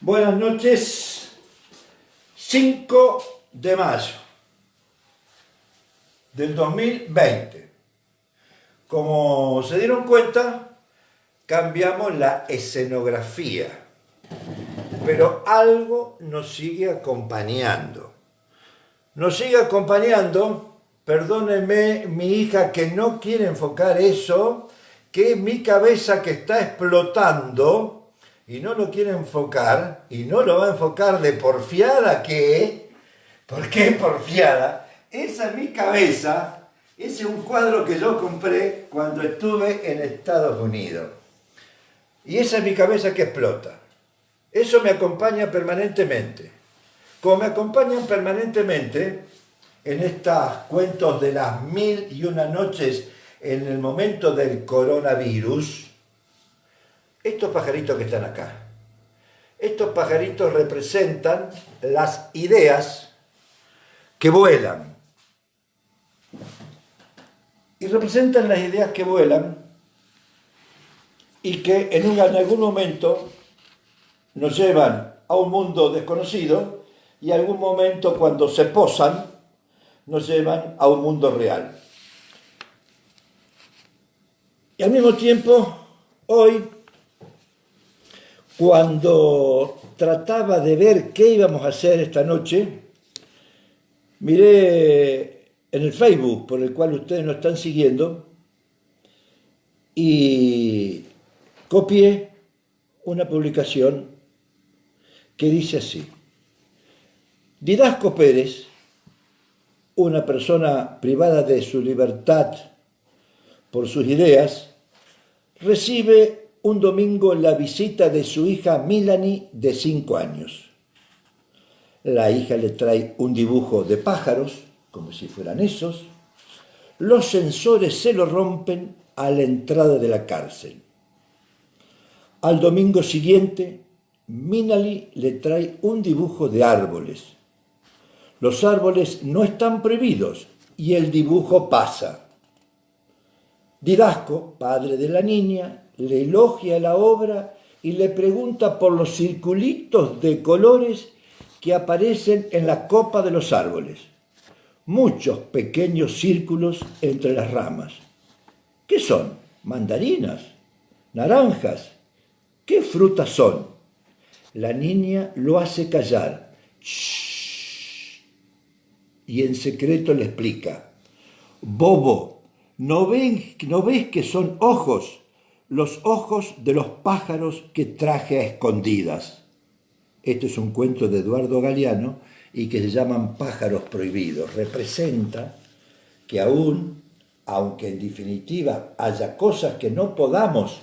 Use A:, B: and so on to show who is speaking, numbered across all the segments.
A: Buenas noches, 5 de mayo del 2020. Como se dieron cuenta, cambiamos la escenografía, pero algo nos sigue acompañando. Nos sigue acompañando, perdónenme mi hija que no quiere enfocar eso, que mi cabeza que está explotando y no lo quiere enfocar, y no lo va a enfocar de porfiada que, ¿por qué porfiada? Esa es mi cabeza, ese es un cuadro que yo compré cuando estuve en Estados Unidos. Y esa es mi cabeza que explota. Eso me acompaña permanentemente. Como me acompañan permanentemente en estos cuentos de las 1001 noches en el momento del coronavirus, estos pajaritos que están acá. Estos pajaritos representan las ideas que vuelan. Y representan las ideas que vuelan y que en algún momento nos llevan a un mundo desconocido y en algún momento cuando se posan nos llevan a un mundo real. Y al mismo tiempo, hoy, cuando trataba de ver qué íbamos a hacer esta noche, miré en el Facebook, por el cual ustedes nos están siguiendo, y copié una publicación que dice así: Didasco Pérez, una persona privada de su libertad por sus ideas, recibe un domingo la visita de su hija Melanie, de 5 años. La hija le trae un dibujo de pájaros, como si fueran esos. Los sensores se lo rompen a la entrada de la cárcel. Al domingo siguiente, Melanie le trae un dibujo de árboles. Los árboles no están prohibidos y el dibujo pasa. Didasco, padre de la niña, le elogia la obra y le pregunta por los circulitos de colores que aparecen en la copa de los árboles. Muchos pequeños círculos entre las ramas. ¿Qué son? ¿Mandarinas? ¿Naranjas? ¿Qué frutas son? La niña lo hace callar. ¡Shh! Y en secreto le explica: Bobo, ¿no ves que son ojos? Los ojos de los pájaros que traje a escondidas. Este es un cuento de Eduardo Galeano y que se llaman Pájaros Prohibidos. Representa que aunque en definitiva haya cosas que no podamos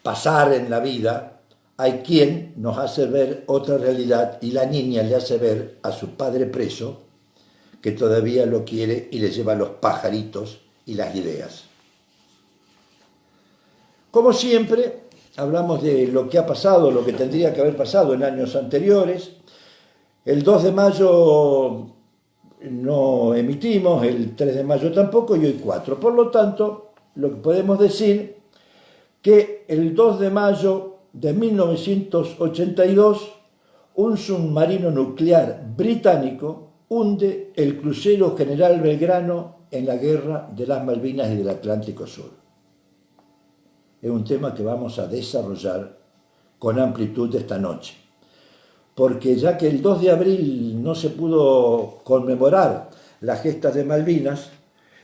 A: pasar en la vida, hay quien nos hace ver otra realidad y la niña le hace ver a su padre preso que todavía lo quiere y le lleva los pajaritos y las ideas. Como siempre, hablamos de lo que ha pasado, lo que tendría que haber pasado en años anteriores. El 2 de mayo no emitimos, el 3 de mayo tampoco y hoy 4. Por lo tanto, lo que podemos decir que el 2 de mayo de 1982, un submarino nuclear británico hunde el crucero General Belgrano en la Guerra de las Malvinas y del Atlántico Sur. Es un tema que vamos a desarrollar con amplitud esta noche, porque ya que el 2 de abril no se pudo conmemorar las gestas de Malvinas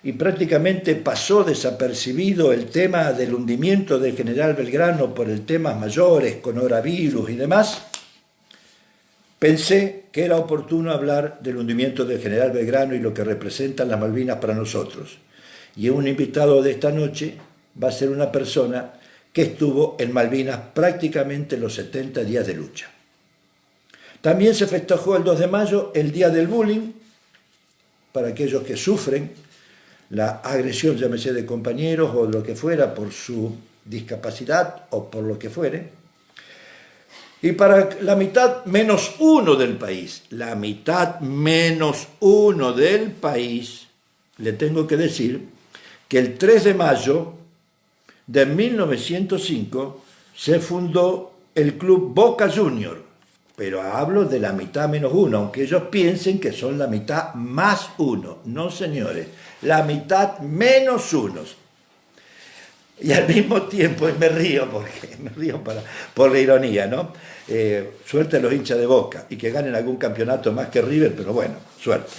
A: y prácticamente pasó desapercibido el tema del hundimiento del General Belgrano por el temas mayores, coronavirus y demás, pensé que era oportuno hablar del hundimiento del General Belgrano y lo que representan las Malvinas para nosotros. Y un invitado de esta noche va a ser una persona que estuvo en Malvinas prácticamente los 70 días de lucha. También se festejó el 2 de mayo el Día del Bullying, para aquellos que sufren la agresión, llámese de compañeros o lo que fuera, por su discapacidad o por lo que fuere. Y para la mitad menos uno del país, la mitad menos uno del país, le tengo que decir que el 3 de mayo de 1905 se fundó el Club Boca Juniors, pero hablo de la mitad menos 1, aunque ellos piensen que son la mitad más 1. No, señores, la mitad menos 1. Y al mismo tiempo, y me río por la ironía, ¿no? Suerte a los hinchas de Boca y que ganen algún campeonato más que River, pero bueno, suerte.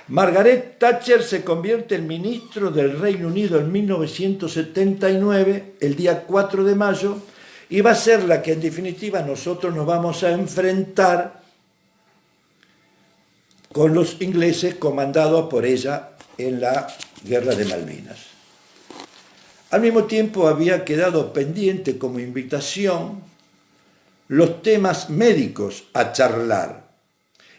A: Margaret Thatcher se convierte en ministro del Reino Unido en 1979, el día 4 de mayo, y va a ser la que en definitiva nosotros nos vamos a enfrentar con los ingleses comandados por ella en la Guerra de Malvinas. Al mismo tiempo había quedado pendiente como invitación los temas médicos a charlar.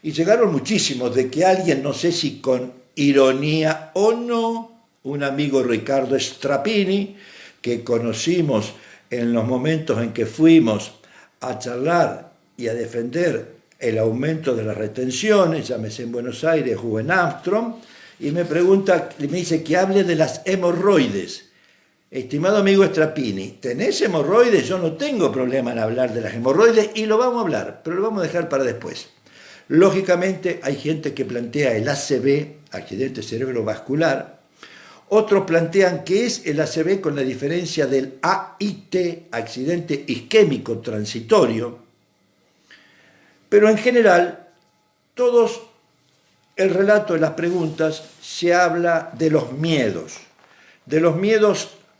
A: Y llegaron muchísimos, de que alguien, no sé si con ironía o no, un amigo Ricardo Strappini, que conocimos en los momentos en que fuimos a charlar y a defender el aumento de las retenciones, llámese en Buenos Aires o en Armstrong, y me pregunta, me dice que hable de las hemorroides. Estimado amigo Strappini, ¿tenés hemorroides? Yo no tengo problema en hablar de las hemorroides y lo vamos a hablar, pero lo vamos a dejar para después. Lógicamente hay gente que plantea el ACV, accidente cerebrovascular. Otros plantean que es el ACV con la diferencia del AIT, accidente isquémico transitorio. Pero en general, todos el relato de las preguntas se habla de los miedos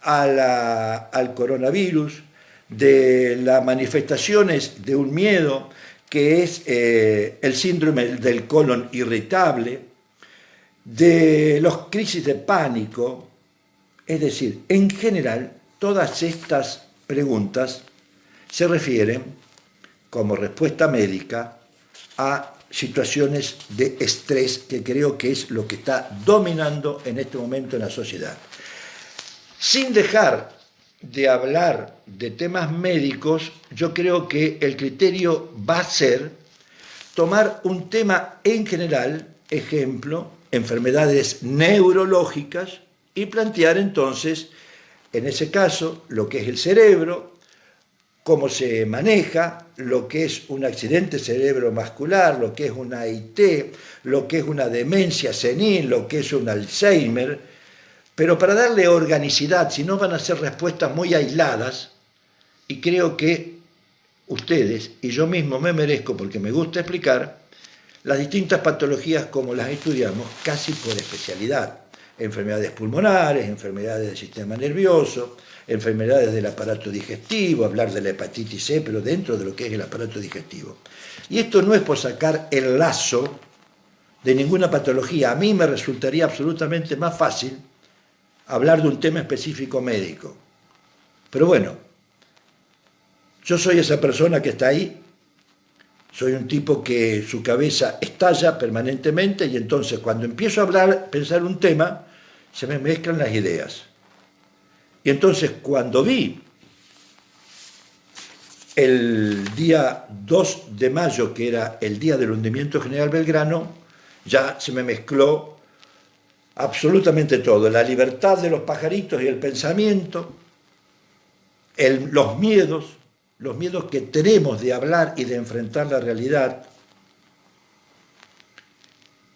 A: al coronavirus, de las manifestaciones de un miedo que es el síndrome del colon irritable, de las crisis de pánico. Es decir, en general, todas estas preguntas se refieren, como respuesta médica, a situaciones de estrés, que creo que es lo que está dominando en este momento en la sociedad. Sin dejar de hablar de temas médicos, yo creo que el criterio va a ser tomar un tema en general, ejemplo, enfermedades neurológicas, y plantear entonces, en ese caso, lo que es el cerebro, cómo se maneja, lo que es un accidente cerebrovascular, lo que es una AIT, lo que es una demencia senil, lo que es un Alzheimer, pero para darle organicidad, si no van a ser respuestas muy aisladas, y creo que ustedes y yo mismo me merezco, porque me gusta explicar, las distintas patologías como las estudiamos, casi por especialidad. Enfermedades pulmonares, enfermedades del sistema nervioso, enfermedades del aparato digestivo, hablar de la hepatitis C, pero dentro de lo que es el aparato digestivo. Y esto no es por sacar el lazo de ninguna patología. A mí me resultaría absolutamente más fácil hablar de un tema específico médico. Pero bueno, yo soy esa persona que está ahí, soy un tipo que su cabeza estalla permanentemente, y entonces cuando empiezo a hablar, pensar un tema, se me mezclan las ideas. Y entonces cuando vi el día 2 de mayo, que era el día del hundimiento General Belgrano, ya se me mezcló absolutamente todo, la libertad de los pajaritos y el pensamiento, los miedos que tenemos de hablar y de enfrentar la realidad,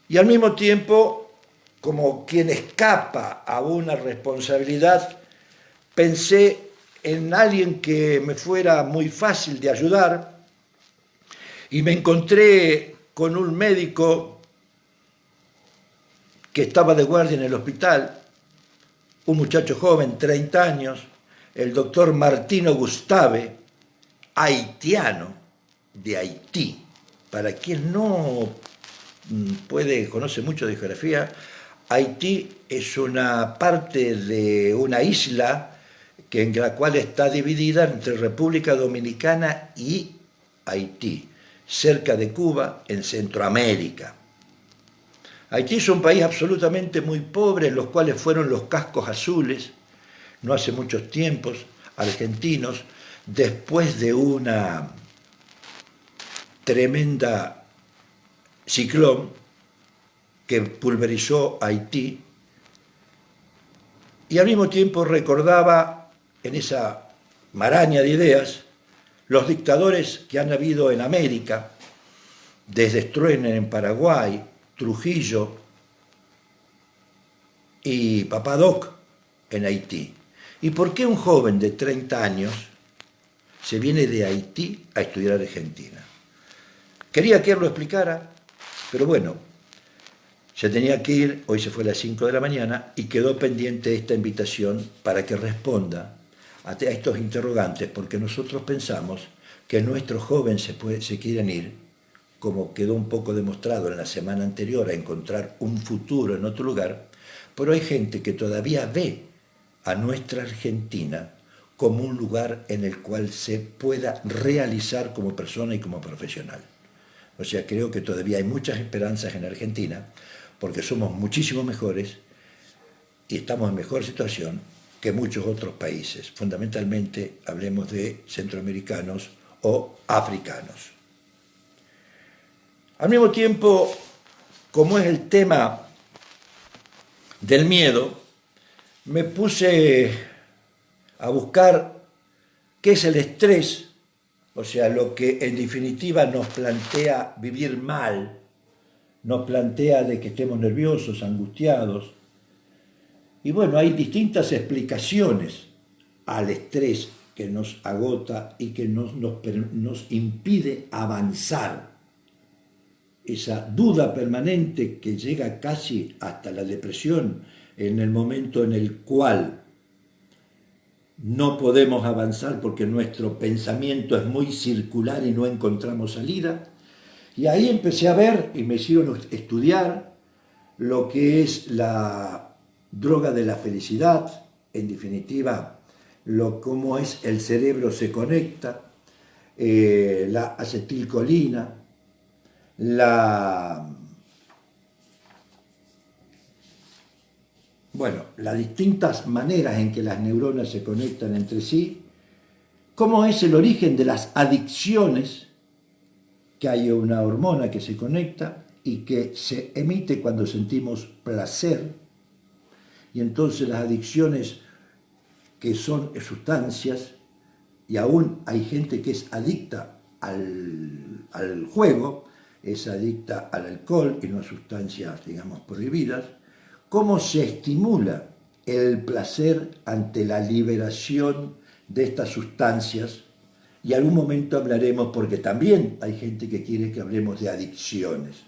A: y al mismo tiempo, como quien escapa a una responsabilidad, pensé en alguien que me fuera muy fácil de ayudar, y me encontré con un médico que estaba de guardia en el hospital, un muchacho joven, 30 años, el doctor Martino Gustave, haitiano, de Haití. Para quien no conoce mucho de geografía, Haití es una parte de una isla en la cual está dividida entre República Dominicana y Haití, cerca de Cuba, en Centroamérica. Haití es un país absolutamente muy pobre, en los cuales fueron los cascos azules, no hace muchos tiempos, argentinos, después de una tremenda ciclón que pulverizó Haití, y al mismo tiempo recordaba en esa maraña de ideas los dictadores que han habido en América, desde Stroessner en Paraguay, Trujillo y Papadoc en Haití. ¿Y por qué un joven de 30 años se viene de Haití a estudiar a Argentina? Quería que él lo explicara, pero bueno, se tenía que ir, hoy se fue a las 5 de la mañana y quedó pendiente esta invitación para que responda a estos interrogantes, porque nosotros pensamos que nuestros jóvenes se quieren ir, como quedó un poco demostrado en la semana anterior, a encontrar un futuro en otro lugar, pero hay gente que todavía ve a nuestra Argentina como un lugar en el cual se pueda realizar como persona y como profesional. O sea, creo que todavía hay muchas esperanzas en Argentina, porque somos muchísimo mejores y estamos en mejor situación que muchos otros países. Fundamentalmente, hablemos de centroamericanos o africanos. Al mismo tiempo, como es el tema del miedo, me puse a buscar qué es el estrés, o sea, lo que en definitiva nos plantea vivir mal, nos plantea de que estemos nerviosos, angustiados. Y bueno, hay distintas explicaciones al estrés que nos agota y que nos impide avanzar. Esa duda permanente que llega casi hasta la depresión en el momento en el cual no podemos avanzar porque nuestro pensamiento es muy circular y no encontramos salida. Y ahí empecé a ver y me hicieron estudiar lo que es la droga de la felicidad, en definitiva, cómo es el cerebro se conecta, la acetilcolina, las distintas maneras en que las neuronas se conectan entre sí, cómo es el origen de las adicciones, que hay una hormona que se conecta y que se emite cuando sentimos placer, y entonces las adicciones que son sustancias, y aún hay gente que es adicta al juego, es adicta al alcohol y no a sustancias, digamos, prohibidas, cómo se estimula el placer ante la liberación de estas sustancias, y algún momento hablaremos, porque también hay gente que quiere que hablemos de adicciones.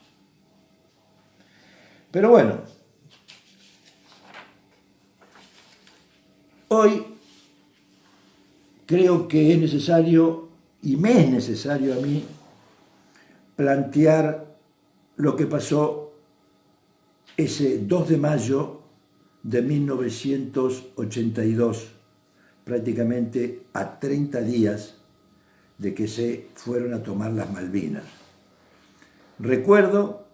A: Pero bueno, hoy creo que es necesario, y me es necesario a mí, plantear lo que pasó ese 2 de mayo de 1982, prácticamente a 30 días de que se fueron a tomar las Malvinas. Recuerdo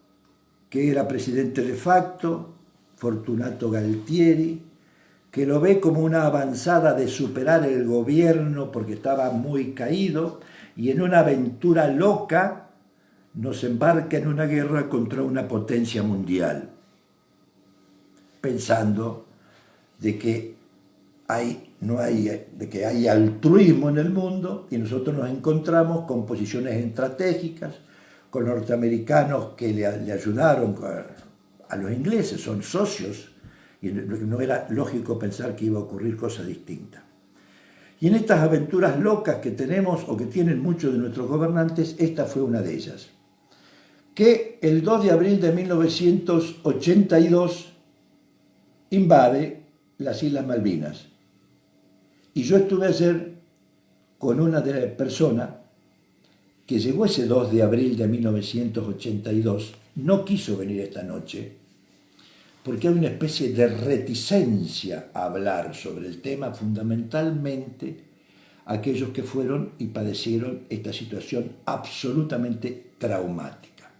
A: que era presidente de facto Fortunato Galtieri, que lo ve como una avanzada de superar el gobierno porque estaba muy caído, y en una aventura loca nos embarca en una guerra contra una potencia mundial, pensando de que hay altruismo en el mundo, y nosotros nos encontramos con posiciones estratégicas, con norteamericanos que le ayudaron a los ingleses, son socios, y no era lógico pensar que iba a ocurrir cosa distinta. Y en estas aventuras locas que tenemos o que tienen muchos de nuestros gobernantes, esta fue una de ellas, que el 2 de abril de 1982 invade las Islas Malvinas. Y yo estuve ayer con una persona que llegó ese 2 de abril de 1982, no quiso venir esta noche, porque hay una especie de reticencia a hablar sobre el tema, fundamentalmente aquellos que fueron y padecieron esta situación absolutamente traumática.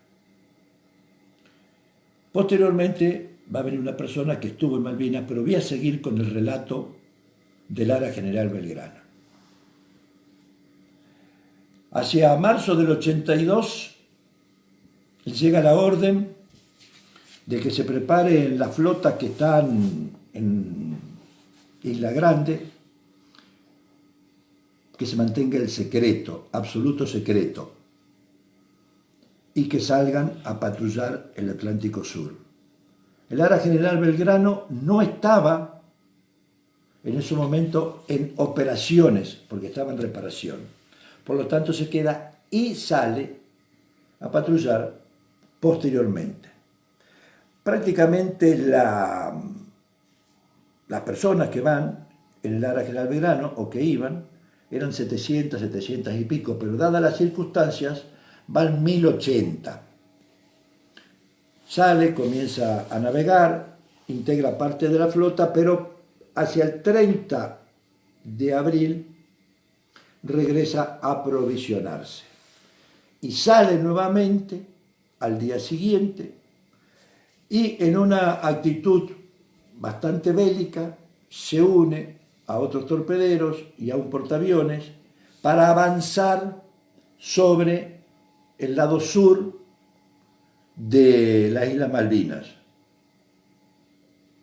A: Posteriormente va a venir una persona que estuvo en Malvinas, pero voy a seguir con el relato del Lara General Belgrano. Hacia marzo del 82 llega la orden de que se prepare en la flota que está en Isla Grande, que se mantenga el secreto, absoluto secreto. y que salgan a patrullar el Atlántico Sur. El Ara General Belgrano no estaba en ese momento en operaciones, porque estaba en reparación. Por lo tanto, se queda y sale a patrullar posteriormente. Prácticamente las personas que van en el Ara General Belgrano, o que iban, eran 700 y pico, pero dadas las circunstancias, van 1080. Sale, comienza a navegar, integra parte de la flota, pero hacia el 30 de abril regresa a aprovisionarse. Y sale nuevamente al día siguiente y en una actitud bastante bélica se une a otros torpederos y a un portaaviones para avanzar sobre el lado sur de las Islas Malvinas.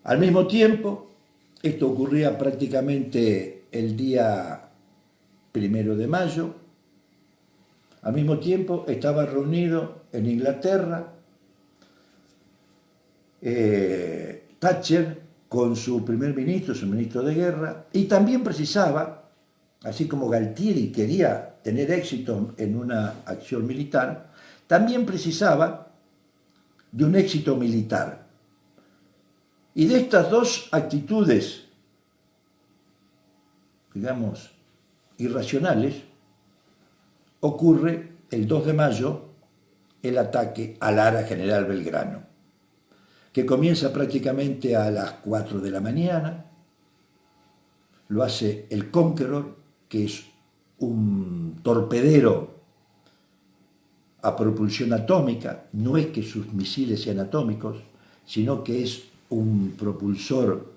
A: Al mismo tiempo, esto ocurría prácticamente el día 1 de mayo, al mismo tiempo estaba reunido en Inglaterra Thatcher con su primer ministro, su ministro de guerra, y también precisaba, así como Galtieri quería tener éxito en una acción militar, también precisaba de un éxito militar. Y de estas dos actitudes, digamos, irracionales, ocurre el 2 de mayo el ataque al Ara General Belgrano, que comienza prácticamente a las 4 de la mañana. Lo hace el Conqueror, que es un torpedero a propulsión atómica. No es que sus misiles sean atómicos, sino que es un propulsor,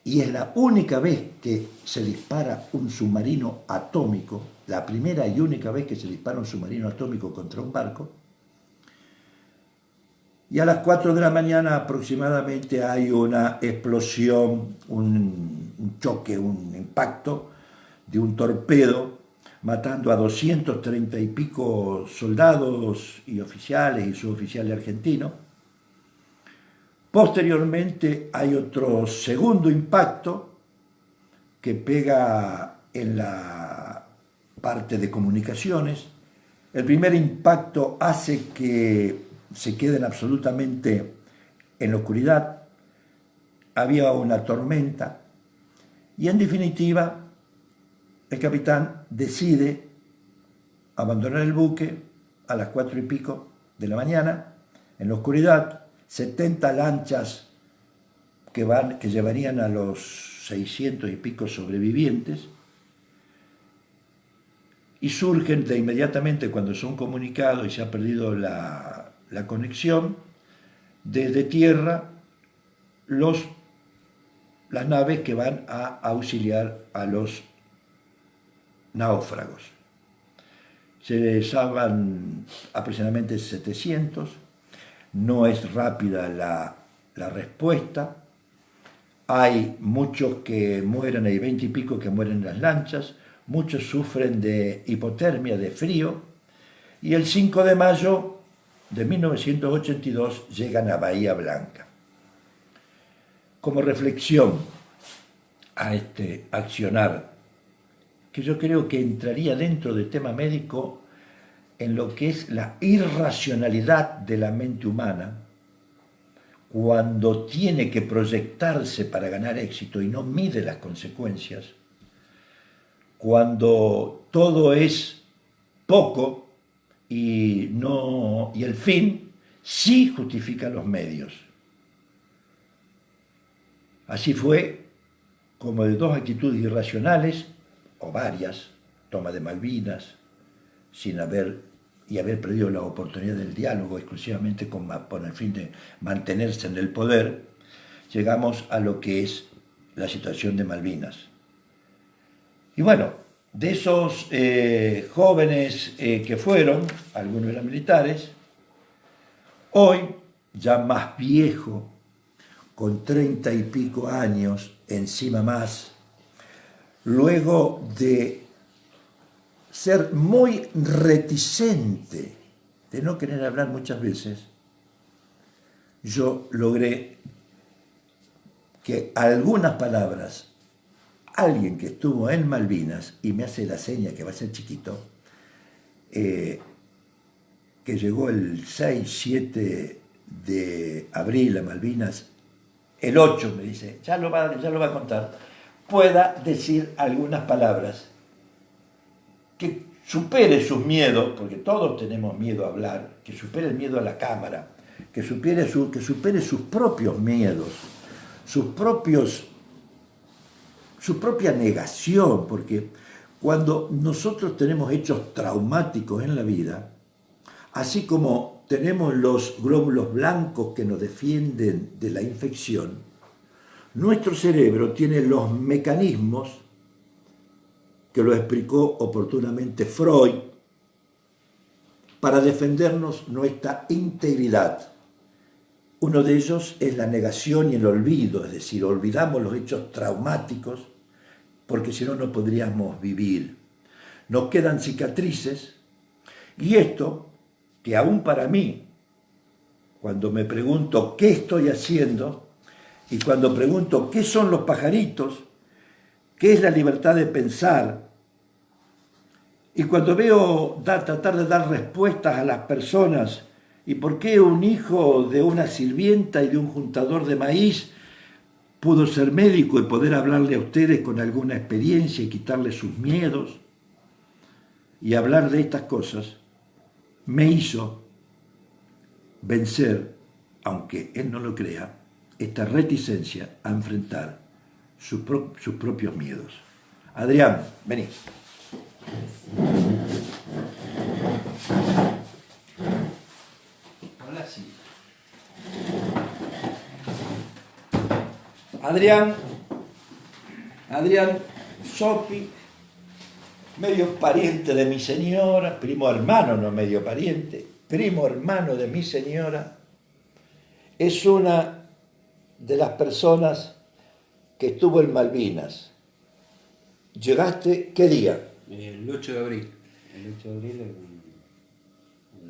A: y es la única vez que se dispara un submarino atómico, la primera y única vez que se dispara un submarino atómico contra un barco. Y a las 4 de la mañana aproximadamente hay una explosión, un choque, un impacto de un torpedo, matando a 230 y pico soldados y oficiales y suboficiales argentinos. Posteriormente hay otro segundo impacto que pega en la parte de comunicaciones. El primer impacto hace que se queden absolutamente en la oscuridad. Había una tormenta y en definitiva el capitán decide abandonar el buque a las 4 y pico de la mañana en la oscuridad. 70 lanchas que llevarían a los 600 y pico sobrevivientes, y surgen de inmediatamente, cuando son comunicados y se ha perdido la conexión, desde tierra las naves que van a auxiliar a los náufragos. Se salvan aproximadamente 700. No es rápida la respuesta. Hay muchos que mueren, hay 20 y pico que mueren en las lanchas, muchos sufren de hipotermia, de frío, y el 5 de mayo de 1982 llegan a Bahía Blanca. Como reflexión a este accionar, que yo creo que entraría dentro del tema médico, en lo que es la irracionalidad de la mente humana, cuando tiene que proyectarse para ganar éxito y no mide las consecuencias, cuando todo es poco y el fin sí justifica los medios. Así fue como de dos actitudes irracionales, o varias, toma de Malvinas, sin haber perdido la oportunidad del diálogo exclusivamente con el fin de mantenerse en el poder, llegamos a lo que es la situación de Malvinas. Y bueno, de esos jóvenes que fueron, algunos eran militares, hoy, ya más viejo, con 30 y pico años, encima más, luego de ser muy reticente de no querer hablar muchas veces, yo logré que algunas palabras, alguien que estuvo en Malvinas, y me hace la seña que va a ser chiquito, que llegó el 6-7 de abril a Malvinas, el 8 me dice, ya lo va a contar, pueda decir algunas palabras que supere sus miedos, porque todos tenemos miedo a hablar, que supere el miedo a la cámara, que supere sus propios miedos, su propia negación, porque cuando nosotros tenemos hechos traumáticos en la vida, así como tenemos los glóbulos blancos que nos defienden de la infección, nuestro cerebro tiene los mecanismos que lo explicó oportunamente Freud para defendernos nuestra integridad. Uno de ellos es la negación y el olvido, es decir, olvidamos los hechos traumáticos porque si no, no podríamos vivir. Nos quedan cicatrices y esto, que aún para mí, cuando me pregunto qué estoy haciendo y cuando pregunto qué son los pajaritos, qué es la libertad de pensar, y cuando veo tratar de dar respuestas a las personas, y por qué un hijo de una sirvienta y de un juntador de maíz pudo ser médico y poder hablarle a ustedes con alguna experiencia y quitarle sus miedos, y hablar de estas cosas, me hizo vencer, aunque él no lo crea, esta reticencia a enfrentar sus propios miedos. Adrián, vení. Hola, sí. Adrián Sopi, medio pariente de mi señora, primo hermano, no medio pariente, primo hermano de mi señora, es una de las personas que estuvo en Malvinas. ¿Llegaste qué día?
B: El 8 de abril. El 8 de abril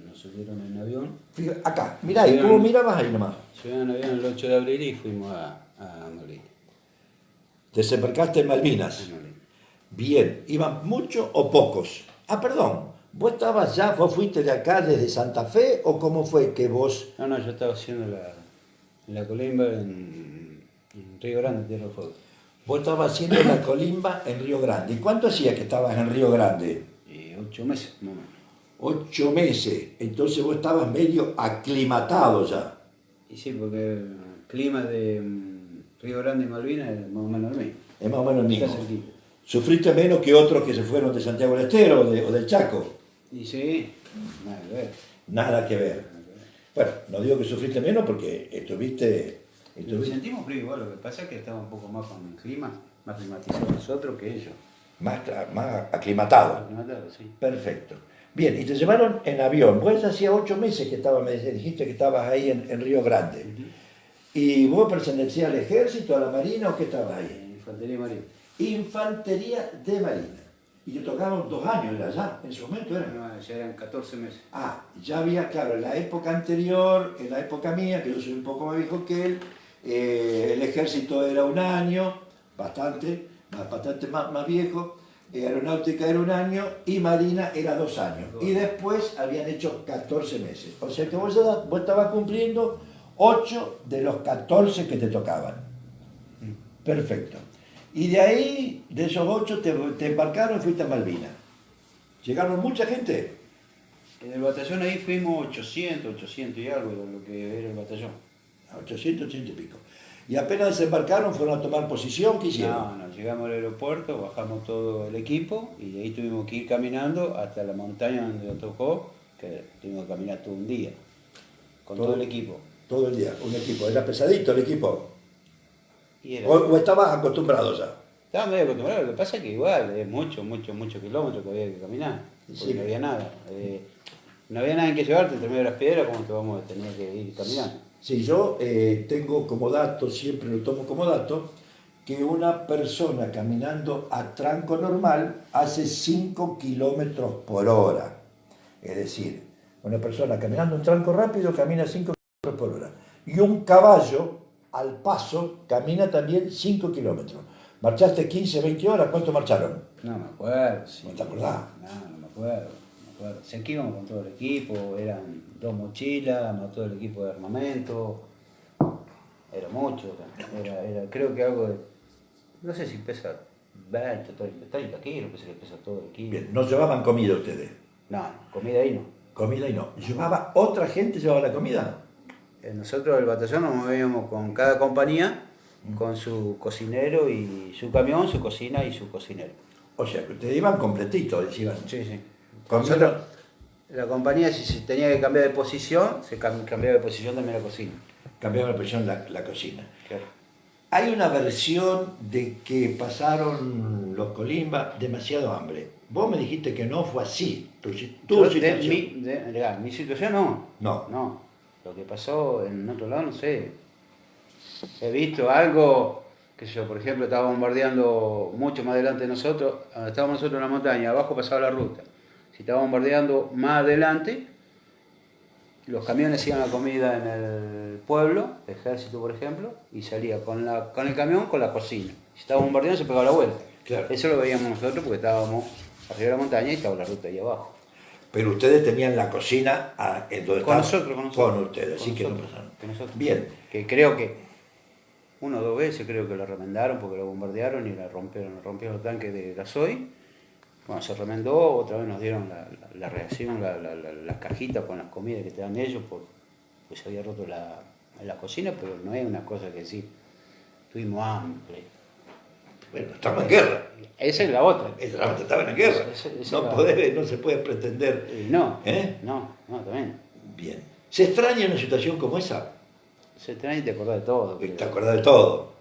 B: nos subieron en avión.
A: Fíjate, acá, mirá ahí, ¿cómo mirabas ahí nomás?
B: Subieron en avión el 8 de abril y fuimos a Malvinas.
A: Desembarcaste en Malvinas. Bien, ¿iban muchos o pocos? Ah, perdón, ¿vos estabas ya, vos fuiste de acá desde Santa Fe o cómo fue que vos...?
B: No, yo estaba haciendo la colimba en Río Grande, Tierra del Fuego.
A: Vos estabas haciendo la colimba en Río Grande. ¿Y cuánto hacía que estabas en Río Grande?
B: 8 meses, más o menos.
A: 8 meses, entonces vos estabas medio aclimatado ya.
B: Y sí, porque el clima de Río Grande y Malvinas es más o menos el mismo.
A: Es más o menos el mismo.
B: Está cerquita.
A: ¿Sufriste menos que otros que se fueron de Santiago del Estero o del Chaco?
B: Y sí, nada que ver.
A: Nada que ver. Bueno, no digo que sufriste menos porque estuviste...
B: Lo sentimos frío igual, lo que pasa es que estamos un poco más con el clima, más climatizados nosotros que ellos.
A: Más aclimatado.
B: Aclimatados, sí.
A: Perfecto. Bien, y te llevaron en avión. Vos hacía 8 meses que estabas, me dijiste que estabas ahí en Río Grande. ¿Y vos pertenecías al ejército, a la marina o qué estabas ahí?
B: Infantería marina.
A: Infantería de marina. Y te tocaron 2 años, ¿era ya? En su momento era.
B: No, ya eran 14 meses.
A: Ah, ya había, claro, en la época anterior, en la época mía, que yo soy un poco más viejo que él, el ejército era 1 año, bastante más viejo, aeronáutica era 1 año y marina era 2 años. Y después habían hecho 14 meses. O sea que vos estabas cumpliendo 8 de los 14 que te tocaban. Perfecto. Y de ahí, de esos 8, te embarcaron y fuiste a Malvinas. ¿Llegaron mucha gente?
B: En el batallón ahí fuimos 800 y algo de lo que era el batallón.
A: 800 y pico. Y apenas desembarcaron, fueron a tomar posición, ¿qué hicieron?
B: No, llegamos al aeropuerto, bajamos todo el equipo y de ahí tuvimos que ir caminando hasta la montaña donde nos tocó, que tuvimos que caminar todo un día, con todo el equipo.
A: Todo el día, un equipo. ¿Era pesadito el equipo?
B: Y era,
A: ¿O estabas acostumbrado ya?
B: estaba medio acostumbrado, lo que pasa es que igual es mucho kilómetros que había que caminar, porque
A: Sí.
B: no había nada. No había nada en que llevarte entre medio de las piedras, como que vamos a tener que ir caminando.
A: Sí, yo tengo como dato, siempre lo tomo como dato, que una persona caminando a tranco normal hace 5 kilómetros por hora. Es decir, Una persona caminando un tranco rápido camina 5 kilómetros por hora. Y un caballo al paso camina también 5 kilómetros. ¿Marchaste 15, 20 horas? ¿Cuánto marcharon?
B: No me acuerdo. Sí.
A: ¿No te acordás?
B: No me acuerdo. No me acuerdo. Sé que íbamos con todo el equipo, eran 2 mochilas, más todo el equipo de armamento. Era mucho. Creo que algo de. No sé si pesa 20, 30 kilos, que pesa todo el equipo.
A: Bien, ¿no llevaban comida ustedes?
B: No, comida ahí no.
A: Comida y no. ¿Llevaba otra gente, llevaba la comida?
B: Nosotros del batallón nos movíamos con cada compañía, con su cocinero y su camión, su cocina y su cocinero.
A: O sea, que ustedes iban completitos, iban.
B: Sí, sí.
A: Comida.
B: Nosotros, la compañía, si se tenía que cambiar de posición, se cambiaba de posición también la cocina.
A: Cambiaban la posición la cocina.
B: Claro.
A: Hay una versión de que pasaron los Colimbas demasiado hambre. Vos me dijiste que no fue así. Tu situación.
B: Mi situación no.
A: No.
B: No. Lo que pasó en otro lado, no sé. He visto algo, que yo, por ejemplo, estaba bombardeando mucho más adelante de nosotros. Estábamos nosotros en la montaña, abajo pasaba la ruta. Si estaba bombardeando más adelante, los camiones iban a comida en el pueblo, ejército por ejemplo, y salía con el camión con la cocina. Si estaba bombardeando se pegaba la vuelta.
A: Claro.
B: Eso lo veíamos nosotros porque estábamos arriba de la montaña y estaba la ruta ahí abajo.
A: Pero ustedes tenían la cocina en donde
B: Con
A: estaban.
B: nosotros.
A: Con ustedes, así que no
B: nosotros,
A: pasaron.
B: con nosotros.
A: Bien.
B: Que creo que 1 o 2 veces creo que la remendaron porque la bombardearon y la rompieron los tanques de gasoil. Bueno, se remendó, otra vez nos dieron la reacción, las cajitas con las comidas que te dan ellos, pues se había roto la cocina, pero no es una cosa que sí, tuvimos hambre.
A: Bueno, estamos en guerra.
B: Esa es la otra.
A: Estaban en guerra. No se puede pretender.
B: No,
A: ¿Eh?
B: no, también.
A: Bien. ¿Se extraña una situación como esa?
B: Se te y te acordás de todo.
A: Te acordás de todo.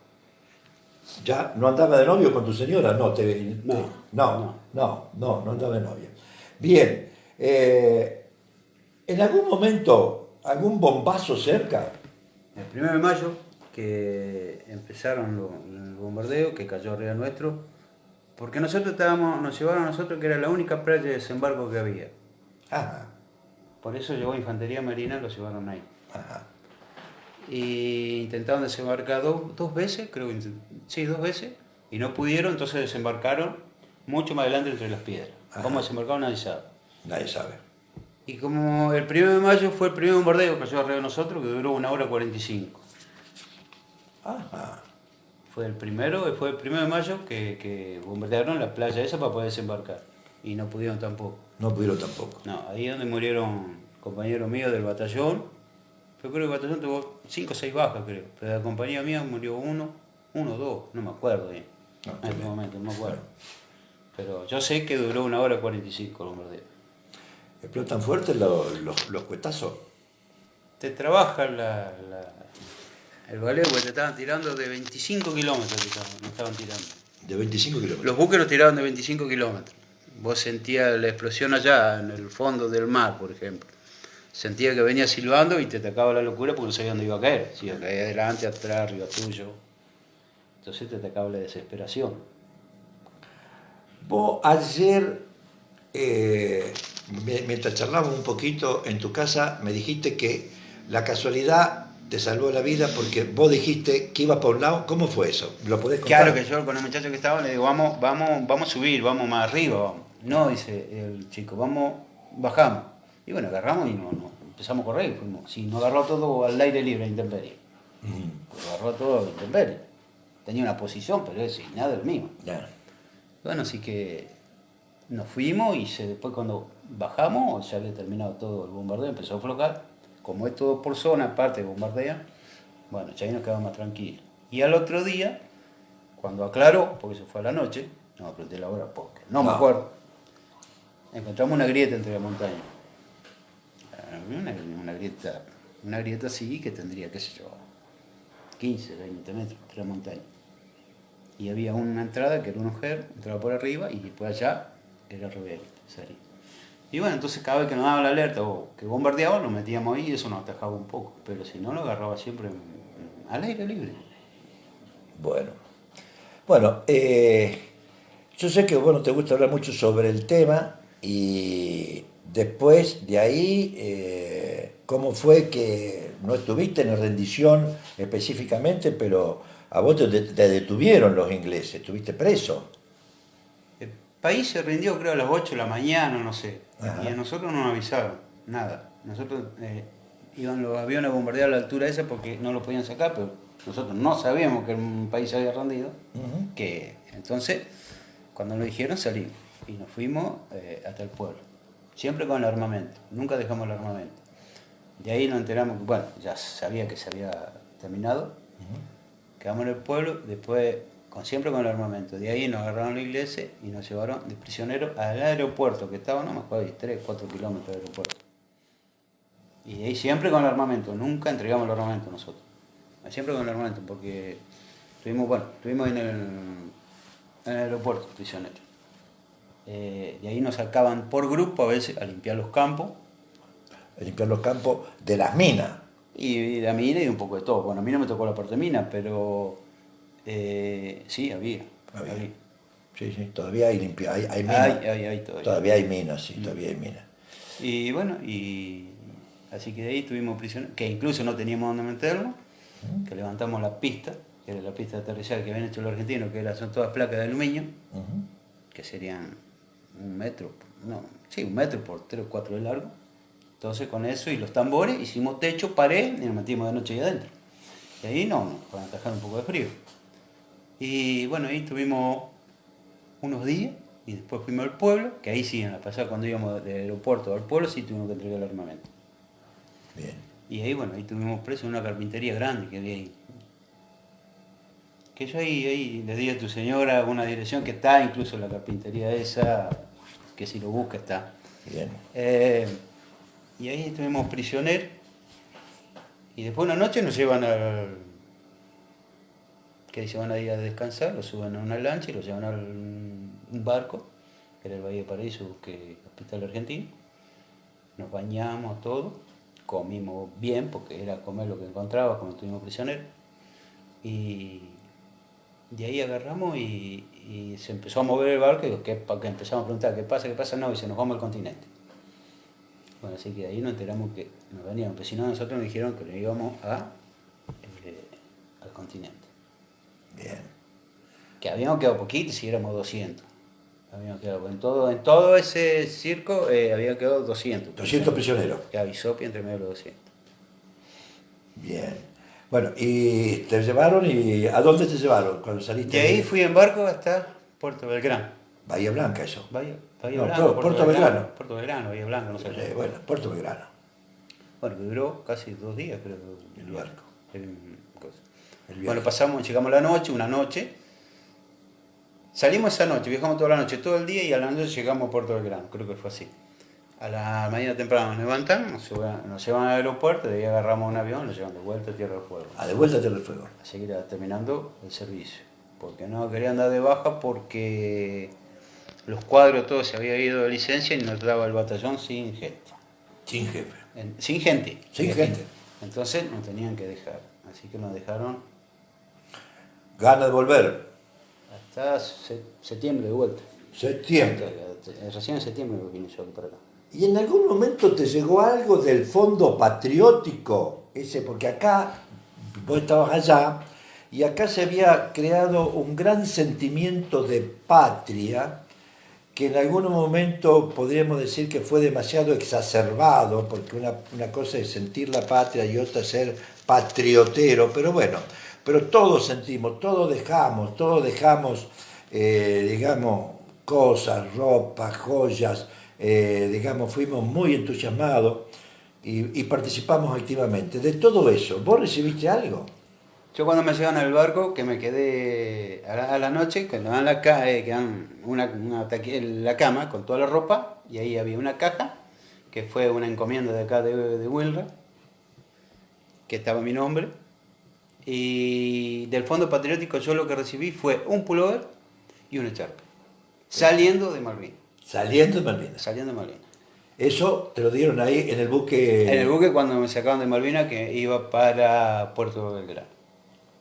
A: ¿Ya no andaba de novio con tu señora? No andaba de novia. Bien. ¿En algún momento, algún bombazo cerca?
B: El 1 de mayo, que empezaron el bombardeo, que cayó arriba nuestro, porque nos llevaron a nosotros que era la única playa de desembarco que había.
A: Ajá.
B: Por eso llegó Infantería Marina, lo llevaron ahí.
A: Ajá.
B: Y intentaron desembarcar dos veces, creo que sí, 2 veces, y no pudieron, entonces desembarcaron mucho más adelante entre las piedras.
A: Ajá.
B: ¿Cómo desembarcaron? Nadie sabe.
A: Nadie sabe.
B: Y como el 1 de mayo fue el primer bombardeo que cayó arriba de nosotros, que duró 1 hora 45.
A: Ajá.
B: Fue el 1 de mayo que bombardearon la playa esa para poder desembarcar. Y no pudieron tampoco.
A: No pudieron tampoco.
B: No, ahí es donde murieron compañeros míos del batallón. Yo creo que el batallón tuvo 5 o 6 bajas, creo. Pero de la compañía mía murió uno o 2, no me acuerdo bien. En este momento, no me acuerdo. Pero yo sé que duró 1 hora 45 el bombardeo.
A: ¿Explotan fuerte los cuetazos?
B: Te trabaja el baleo porque te estaban tirando de 25 kilómetros, nos estaban tirando.
A: De 25 kilómetros.
B: Los buques nos tiraban de 25 kilómetros. Vos sentías la explosión allá, en el fondo del mar, por ejemplo. Sentías que venía silbando y te atacaba la locura porque no sabías dónde iba a caer. Si iba a caer adelante, atrás, arriba tuyo. Entonces te atacaba la desesperación.
A: Vos ayer, mientras charlábamos un poquito en tu casa, me dijiste que la casualidad te salvó la vida porque vos dijiste que ibas por un lado. ¿Cómo fue eso? ¿Lo podés contar?
B: Claro que yo con el muchacho que estaba le digo, vamos a subir, vamos más arriba, vamos. No, dice el chico, bajamos. Y bueno, agarramos y no, empezamos a correr. Fuimos. Sí, nos agarró todo al aire libre, a intemperie. Nos agarró todo a intemperie. Tenía una posición, pero es nada del mismo.
A: Yeah.
B: Bueno, así que nos fuimos y después cuando bajamos, ya había terminado todo el bombardeo, empezó a aflojar. Como es todo por zona, aparte bombardea, bueno, ya ahí nos quedamos más tranquilos. Y al otro día, cuando aclaró, porque se fue a la noche, no me pregunté la hora porque no me acuerdo, encontramos una grieta entre la montaña. Una grieta así que tendría, qué sé yo, 15, 20 metros entre la montaña. Y había una entrada que era un ojer, entraba por arriba y después allá era rebelde, salía. Y bueno, entonces cada vez que nos daba la alerta o que bombardeaban, nos metíamos ahí y eso nos atajaba un poco. Pero si no, lo agarraba siempre al aire libre.
A: Bueno, yo sé que vos no te gusta hablar mucho sobre el tema y Después de ahí, ¿cómo fue que no estuviste en la rendición específicamente, pero a vos te detuvieron los ingleses, estuviste preso?
B: El país se rindió creo a las 8 de la mañana, no sé. Y
A: Ajá.
B: a nosotros no nos avisaron, nada. Nosotros iban los aviones a bombardear a la altura esa porque no lo podían sacar, pero nosotros no sabíamos que un país se había rendido.
A: Ujú.
B: Que entonces, cuando nos dijeron, salimos y nos fuimos hasta el pueblo. Siempre con el armamento, nunca dejamos el armamento. De ahí nos enteramos que, bueno, ya sabía que se había terminado. Quedamos en el pueblo, después siempre con el armamento. De ahí nos agarraron los ingleses y nos llevaron de prisioneros al aeropuerto, que estaba, no me acuerdo, 3, 4 kilómetros del aeropuerto. Y de ahí siempre con el armamento, nunca entregamos el armamento nosotros. Siempre con el armamento, porque estuvimos en el aeropuerto prisioneros. De ahí nos sacaban por grupo a veces a limpiar los campos.
A: A limpiar los campos de las minas.
B: Y la mina y un poco de todo. Bueno, a mí no me tocó la parte de mina, pero sí, había.
A: Había. Sí, sí, todavía hay hay minas.
B: Hay todavía.
A: Todavía hay minas, sí, todavía hay minas.
B: Y bueno, así que de ahí tuvimos prisioneros, que incluso no teníamos dónde meterlo, que levantamos la pista, que era la pista de aterrizaje que habían hecho los argentinos, son todas placas de aluminio,
A: Ujú.
B: que serían 1 metro, no, sí, 1 metro por 3 o 4 de largo. Entonces con eso y los tambores hicimos techo, pared y nos metimos de noche ahí adentro. Y ahí nos para atajar un poco de frío. Y bueno, ahí tuvimos unos días y después fuimos al pueblo, que ahí sí, en la pasada cuando íbamos del aeropuerto al pueblo sí tuvimos que entregar el armamento.
A: Bien.
B: Y ahí bueno, ahí tuvimos preso en una carpintería grande que había ahí. Que yo ahí le di a tu señora una dirección que está, incluso la carpintería esa, que si lo busca está.
A: Bien.
B: Y ahí estuvimos prisioneros. Y después una noche nos llevan que ahí se van a ir a descansar, los suben a una lancha y los llevan a un barco, que era el Bahía de Paraíso, que es el hospital argentino. Nos bañamos todo, comimos bien, porque era comer lo que encontraba cuando estuvimos prisioneros. Y de ahí agarramos y se empezó a mover el barco y que empezamos a preguntar qué pasa, no, y se nos vamos al continente. Bueno, así que de ahí nos enteramos que nos veníamos, pero si no nosotros nos dijeron que nos íbamos al continente.
A: Bien.
B: Que habíamos quedado poquitos y éramos 200. Habíamos quedado, en todo ese circo había quedado 200.
A: 200 prisioneros.
B: Que avisó entre medio de los 200.
A: Bien. Bueno, y te llevaron y ¿a dónde te llevaron cuando saliste?
B: De ahí fui en barco hasta Puerto Belgrano.
A: Blanca. Bahía Blanca, eso.
B: Bahía
A: No,
B: Blanca,
A: Puerto Belgrano.
B: Puerto Belgrano, Bahía Blanca, no sé.
A: Bueno, Puerto Belgrano,
B: Bueno, que duró casi 2 días, creo.
A: el barco.
B: Cosa.
A: El viaje.
B: Bueno, llegamos una noche. Salimos esa noche, viajamos toda la noche, todo el día y a la noche llegamos a Puerto Belgrano, creo que fue así. A la mañana temprano nos levantamos, nos llevan al aeropuerto, de ahí agarramos un avión, nos llevan de vuelta a Tierra del Fuego.
A: De vuelta a Tierra del Fuego.
B: A seguir terminando el servicio. Porque no querían dar de baja porque los cuadros todos se habían ido de licencia y nos daba el batallón sin gente.
A: Sin jefe.
B: Sin gente.
A: Sin gente.
B: Entonces nos tenían que dejar. Así que nos dejaron
A: Gana de volver.
B: hasta septiembre de vuelta.
A: Septiembre.
B: Recién en septiembre vine yo aquí para acá.
A: ¿Y en algún momento te llegó algo del fondo patriótico? Porque acá, vos estabas allá, y acá se había creado un gran sentimiento de patria, que en algún momento podríamos decir que fue demasiado exacerbado, porque una cosa es sentir la patria y otra ser patriotero, pero bueno, pero todos sentimos, todos dejamos, digamos, cosas, ropa, joyas, digamos, fuimos muy entusiasmados y participamos activamente. De todo eso, ¿vos recibiste algo?
B: Yo cuando me llevan al barco, que me quedé a la noche, que me dan la cama con toda la ropa, y ahí había una caja, que fue una encomienda de acá de Wilra, que estaba mi nombre, y del Fondo Patriótico yo lo que recibí fue un pullover y una charpa, saliendo de Malvinas.
A: Saliendo de Malvinas.
B: Saliendo de Malvinas.
A: Eso te lo dieron ahí en el buque.
B: En el buque cuando me sacaban de Malvinas, que iba para Puerto Belgrano.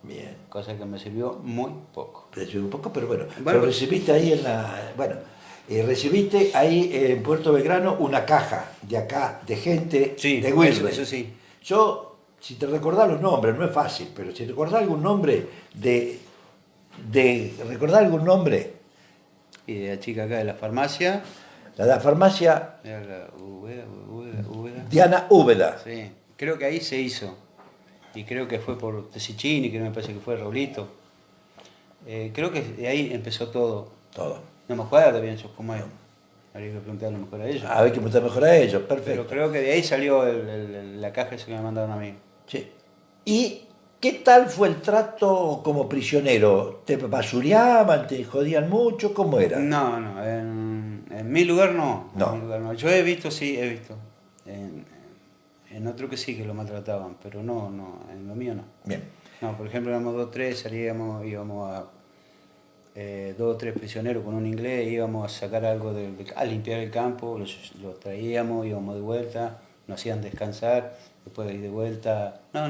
A: Bien.
B: Cosa que me sirvió muy poco.
A: Te sirvió un poco, pero bueno. Lo recibiste ahí en la. Bueno. recibiste ahí en Puerto Belgrano una caja de acá, de gente
B: Sí,
A: de Wilray.
B: eso sí.
A: Yo, si te recordás los nombres, no es fácil, pero si te recordás algún nombre de recordar algún nombre,
B: Y de la chica acá de la farmacia.
A: la de la farmacia
B: Era la Úbeda.
A: Diana Úbeda.
B: Sí, creo que ahí se hizo. Y creo que fue por Tessicini, que no me parece que fue Raulito. Creo que de ahí empezó todo.
A: Todo.
B: No me acuerdo bien yo cómo es. Habría que preguntarle mejor a ellos.
A: A ver que preguntar mejor a ellos,
B: Pero
A: perfecto.
B: creo que de ahí salió la caja esa que me mandaron a mí.
A: Sí. ¿Y qué tal fue el trato como prisionero? ¿Te basureaban, te jodían mucho? ¿Cómo era?
B: No, en mi lugar no.
A: No.
B: En mi lugar no. Yo he visto, sí, he visto. En otro que sí que lo maltrataban, pero no, en lo mío no.
A: Bien.
B: No, por ejemplo, éramos 2 o 3, íbamos a 2 o 3 prisioneros con un inglés, íbamos a sacar algo, a limpiar el campo, los traíamos, íbamos de vuelta, nos hacían descansar, después de ir de vuelta. No.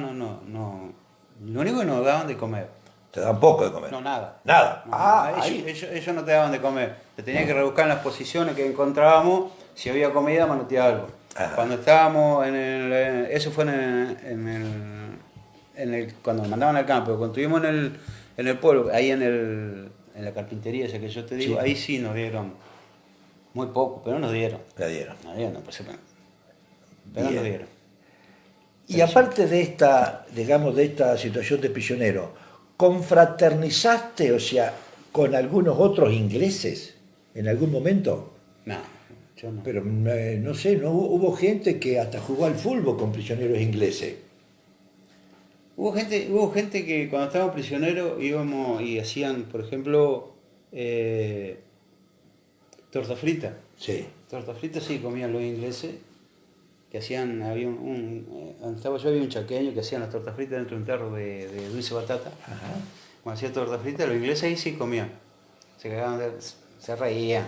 B: Lo único que nos daban de comer.
A: Te dan poco de comer.
B: No, nada.
A: Nada.
B: No,
A: Ah,
B: ellos,
A: ahí.
B: ellos no te daban de comer. Te tenías que rebuscar en las posiciones que encontrábamos, si había comida, manotear algo.
A: Ajá.
B: Cuando estábamos eso fue cuando nos mandaban al campo, cuando estuvimos en el pueblo, ahí en la carpintería esa que yo te digo,
A: Sí.
B: ahí sí nos dieron muy poco, pero nos dieron.
A: La dieron.
B: Nos dieron, pues, pero
A: Bien.
B: nos dieron.
A: Y aparte de esta, digamos, de esta situación de prisionero, ¿confraternizaste, o sea, con algunos otros ingleses en algún momento?
B: No, yo no.
A: Pero no sé, no hubo gente que hasta jugó al fútbol con prisioneros ingleses.
B: Hubo gente que cuando estábamos prisioneros íbamos y hacían, por ejemplo, torta frita.
A: Sí.
B: Torta frita sí comían los ingleses, que hacían, había donde estaba yo había un chaqueño que hacían las tortas fritas dentro de un tarro de dulce batata.
A: Ajá.
B: Cuando hacía torta frita, los ingleses ahí sí comían. Se cagaban se reían.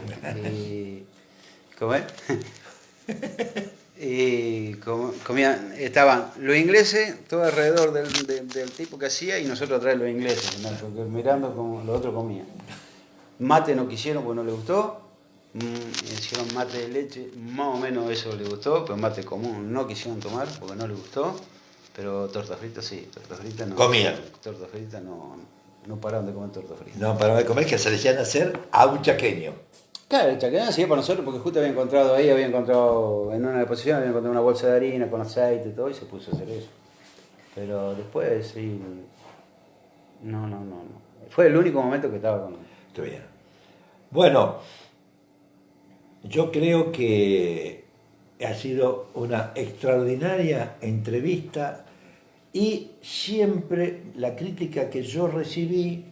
B: Y, ¿cómo es? Y comían, estaban los ingleses todo alrededor del tipo que hacía y nosotros atrás de los ingleses, ¿no? Porque mirando como los otros comían. Mate no quisieron porque no les gustó. Hicieron mate de leche, más o menos eso les gustó, pero mate común no quisieron tomar porque no les gustó. Pero torta frita sí, torta frita no.
A: Comían.
B: Torta frita no pararon de comer torta frita.
A: No, para de comer que se le hacían hacer a un chaqueño.
B: Claro, el chaqueño hacía para nosotros porque justo había encontrado en una deposición, había encontrado una bolsa de harina con aceite y todo y se puso a hacer eso. Pero después sí, no. Fue el único momento que estaba con...
A: Está bien. Bueno, yo creo que ha sido una extraordinaria entrevista y siempre la crítica que yo recibí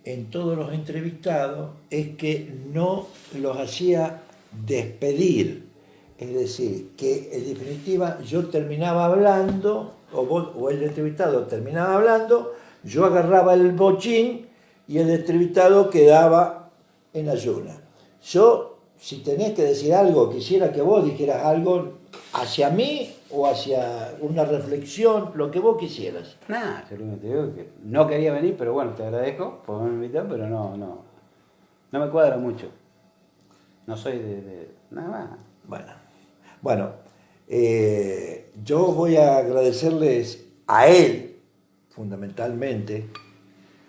A: en todos los entrevistados es que no los hacía despedir. Es decir, que en definitiva yo terminaba hablando, o el entrevistado terminaba hablando, yo agarraba el bochín y el entrevistado quedaba en ayuna. Yo, si tenés que decir algo, quisiera que vos dijeras algo hacia mí o hacia una reflexión, lo que vos quisieras.
B: Nada, yo lo único que te digo es que no quería venir, pero bueno, te agradezco por haberme invitado, pero no me cuadra mucho. No soy de nada más.
A: Bueno, yo voy a agradecerles a él, fundamentalmente,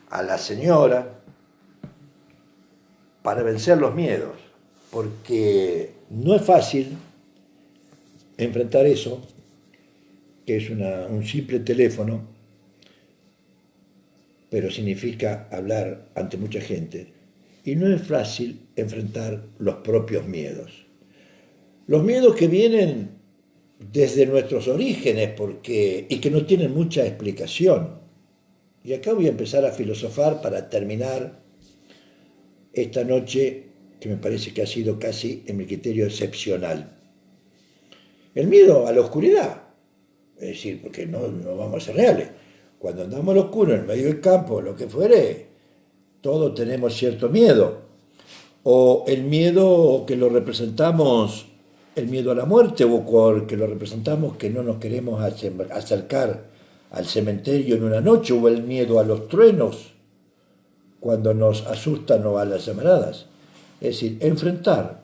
A: a la señora, para vencer los miedos, porque no es fácil enfrentar eso, que es un simple teléfono, pero significa hablar ante mucha gente, y no es fácil enfrentar los propios miedos. Los miedos que vienen desde nuestros orígenes y que no tienen mucha explicación. Y acá voy a empezar a filosofar para terminar esta noche, que me parece que ha sido casi, en mi criterio, excepcional. El miedo a la oscuridad, es decir, porque no vamos a ser reales. Cuando andamos al oscuro, en medio del campo, lo que fuere, todos tenemos cierto miedo. O el miedo que lo representamos, el miedo a la muerte, o que lo representamos que no nos queremos acercar al cementerio en una noche, o el miedo a los truenos, cuando nos asustan o a las llamaradas. Es decir, enfrentar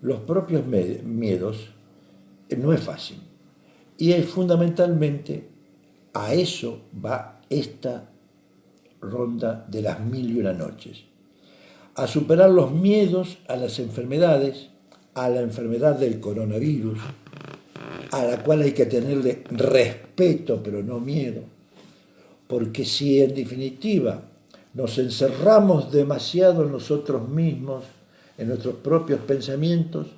A: los propios miedos no es fácil. Y es fundamentalmente a eso va esta ronda de las 1001 noches. A superar los miedos a las enfermedades, a la enfermedad del coronavirus, a la cual hay que tenerle respeto pero no miedo, porque si en definitiva nos encerramos demasiado en nosotros mismos, en nuestros propios pensamientos,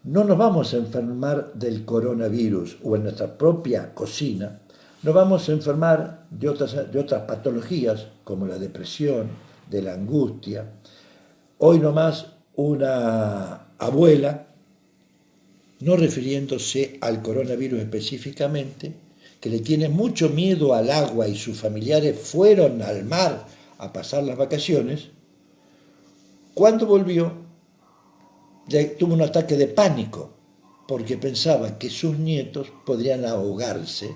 A: no nos vamos a enfermar del coronavirus o en nuestra propia cocina, nos vamos a enfermar de otras patologías como la depresión, de la angustia. Hoy nomás una abuela, no refiriéndose al coronavirus específicamente, que le tiene mucho miedo al agua y sus familiares fueron al mar a pasar las vacaciones, cuando volvió tuvo un ataque de pánico porque pensaba que sus nietos podrían ahogarse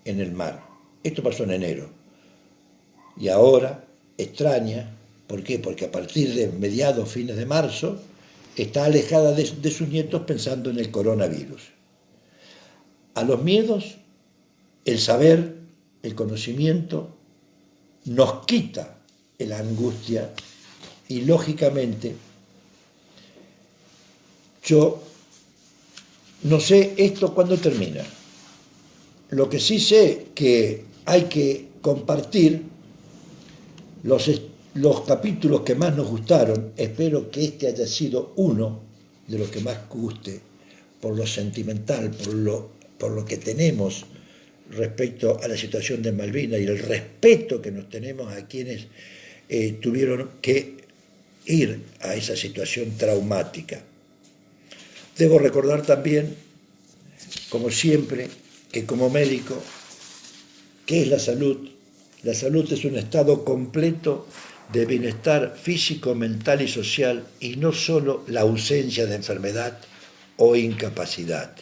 A: en el mar. Esto pasó en enero. Y ahora extraña, ¿por qué? Porque a partir de mediados, fines de marzo, está alejada de sus nietos pensando en el coronavirus. A los miedos, el saber, el conocimiento, nos quita la angustia y lógicamente yo no sé esto cuándo termina. Lo que sí sé que hay que compartir los capítulos que más nos gustaron. Espero que este haya sido uno de los que más guste, por lo sentimental, por lo que tenemos respecto a la situación de Malvinas y el respeto que nos tenemos a quienes tuvieron que ir a esa situación traumática. Debo recordar también, como siempre, que como médico, ¿qué es la salud? La salud es un estado completo de bienestar físico, mental y social, y no solo la ausencia de enfermedad o incapacidad.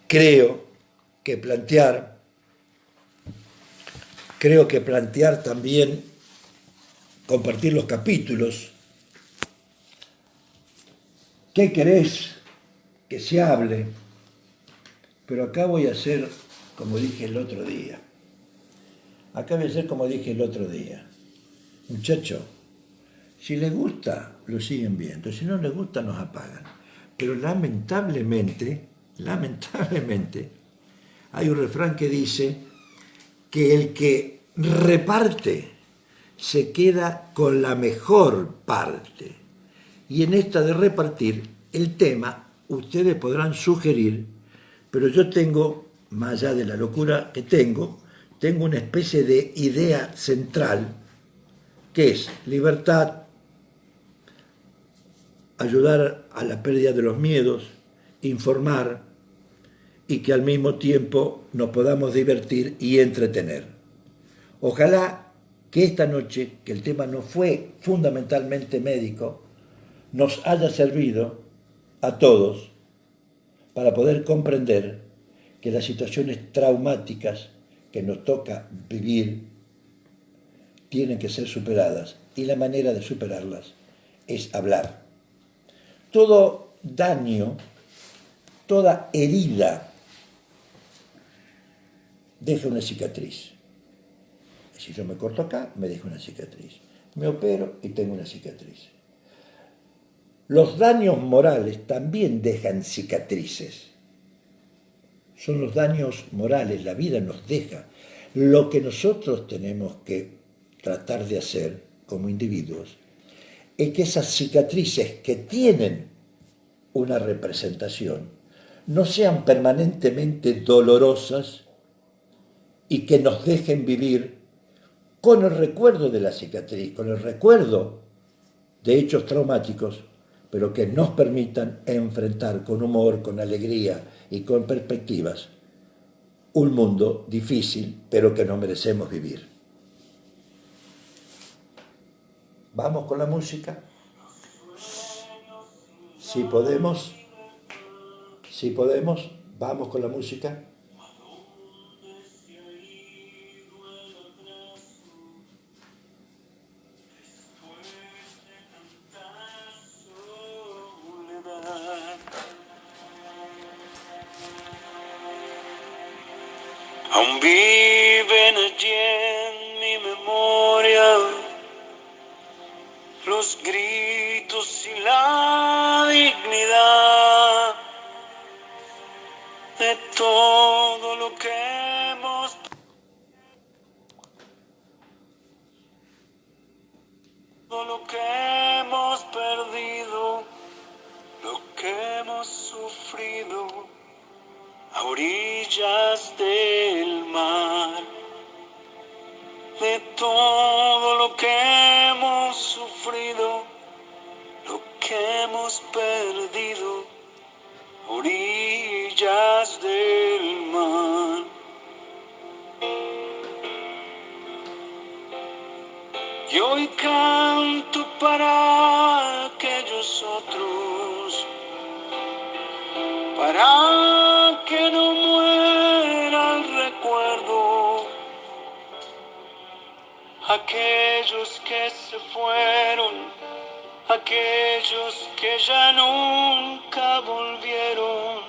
A: Creo que plantear también, compartir los capítulos. ¿Qué querés que se hable? Pero acá voy a hacer como dije el otro día. Muchacho, si les gusta, lo siguen viendo. Si no les gusta, nos apagan. Pero lamentablemente, hay un refrán que dice que el que reparte se queda con la mejor parte. Y en esta de repartir, el tema, ustedes podrán sugerir, pero yo tengo, más allá de la locura que tengo una especie de idea central, que es libertad, ayudar a la pérdida de los miedos, informar y que al mismo tiempo nos podamos divertir y entretener. Ojalá que esta noche, que el tema no fue fundamentalmente médico, nos haya servido a todos para poder comprender que las situaciones traumáticas que nos toca vivir tienen que ser superadas y la manera de superarlas es hablar. Todo daño, toda herida deja una cicatriz. Si yo me corto acá, me deja una cicatriz. Me opero y tengo una cicatriz. Los daños morales también dejan cicatrices. Son los daños morales, la vida nos deja. Lo que nosotros tenemos que tratar de hacer como individuos es que esas cicatrices que tienen una representación no sean permanentemente dolorosas y que nos dejen vivir con el recuerdo de la cicatriz, con el recuerdo de hechos traumáticos, pero que nos permitan enfrentar con humor, con alegría y con perspectivas un mundo difícil, pero que nos merecemos vivir. ¿Vamos con la música? Si podemos, vamos con la música.
C: aún viven allí en mi memoria los gritos y la dignidad de todo lo que hemos perdido, lo que hemos sufrido a orillas del mar, de todo lo que hemos sufrido, lo que hemos perdido a orillas del mar. Y hoy canto para aquellos otros, para que no muera el recuerdo, aquellos que se fueron, aquellos que ya nunca volvieron,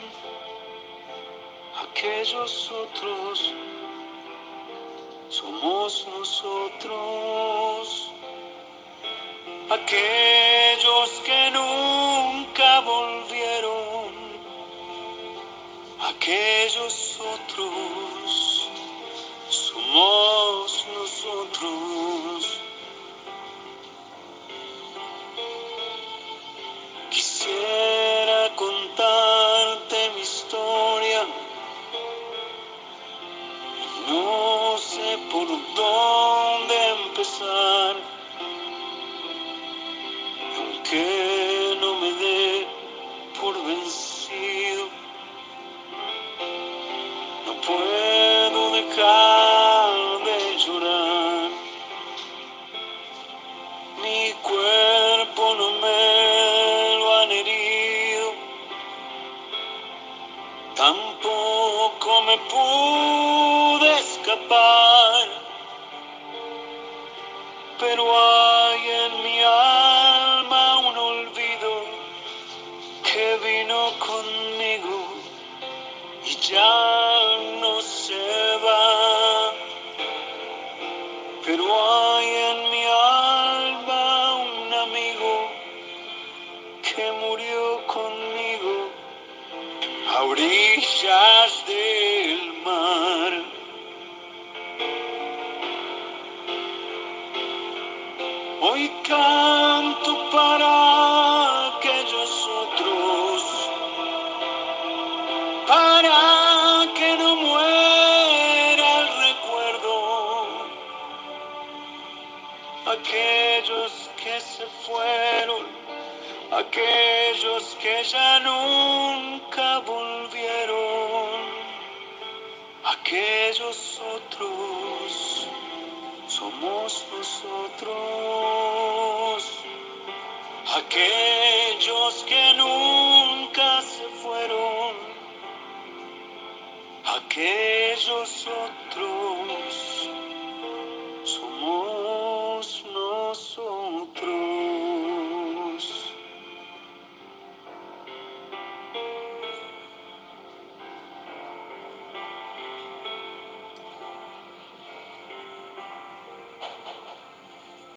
C: aquellos otros somos nosotros, aquellos que nunca volvieron, aquellos otros somos nosotros. Quisiera contarte mi historia, no sé por dónde empezar, aunque no me dé por vencido, no puedo dejar de llorar. Mi cuerpo no me lo han herido, tampoco me pude escapar, pero hay en mi alma un olvido que vino conmigo y ya no se va, pero hay en mi alma un amigo que murió conmigo a orillas del mar. Hoy canto para aquellos otros, para que no muera el recuerdo, aquellos que se fueron, aquellos que ya nunca volvieron, aquellos otros somos nosotros, aquellos que nunca se fueron, aquellos otros